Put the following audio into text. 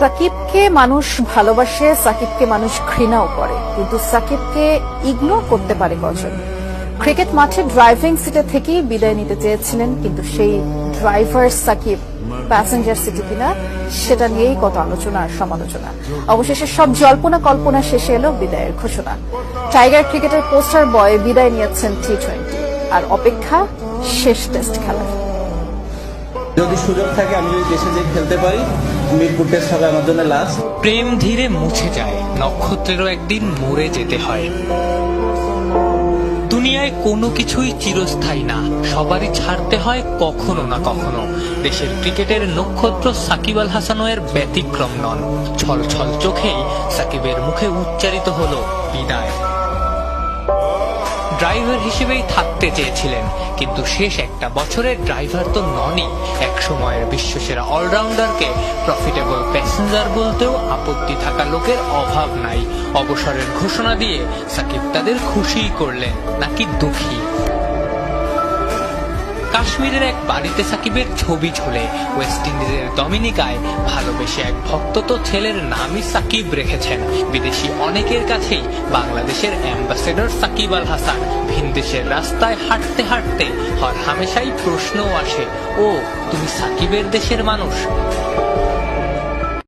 সাকিবকে মানুষ ভালোবাসে, সাকিবকে মানুষ ঘৃণাও করে, কিন্তু সাকিবকে ইগনোর করতে পারে কজন? ক্রিকেট মাঠে ড্রাইভিং সিটে থেকেই বিদায় নিতে চেয়েছিলেন, কিন্তু সেই ড্রাইভার সাকিব প্যাসেঞ্জার সিটে কিনা সেটা নিয়েই কত আলোচনা আর সমালোচনা। অবশেষে সব জল্পনা কল্পনা শেষে এলো বিদায়ের ঘোষণা। টাইগার ক্রিকেটের পোস্টার বয় বিদায় নিয়েছেন টি-20, আর অপেক্ষা শেষ টেস্ট খেলার। যদি সুযোগ থাকে, আমি যদি দেশে যেয়ে খেলতে পারি, মিরপুর টেস্ট হবে আমার জন্য লাস্ট। প্রেম ধীরে মুছে যায়, নক্ষত্রেরও একদিন মরে যেতে হয়। দুনিয়ায় কোনো কিছুই চিরস্থায়ী না, সবারই ছাড়তে হয় কখনো না কখনো। দেশের ক্রিকেটের নক্ষত্র সাকিব আল হাসানের ব্যতিক্রম নন। ছল ছল চোখেই সাকিবের মুখে উচ্চারিত হলো বিদায়। ড্রাইভার হিসেবেই থাকতে চেয়েছিলেন, কিন্তু শেষ একটা বছরের ড্রাইভার তো ননই। এক সময়ের বিশ্বসেরা অলরাউন্ডারকে প্রফিটেবল প্যাসেঞ্জার বলতেও আপত্তি থাকা লোকের অভাব নাই। অবসরের ঘোষণা দিয়ে সাকিব তাদের খুশিই করলেন, নাকি দুঃখী? কাশ্মীরের এক বাড়িতে সাকিবের ছবি ঝোলে। ওয়েস্ট ইন্ডিজের ডমিনিকায় ভালোবেসে এক ভক্ত তো ছেলের নামই সাকিব রেখেছেন। বিদেশি অনেকের কাছেই বাংলাদেশের অ্যাম্বাসেডর সাকিব আল হাসান। ভিনদেশের রাস্তায় হাঁটতে হাঁটতে হর হামেশাই প্রশ্নও আসে, ও তুমি সাকিবের দেশের মানুষ?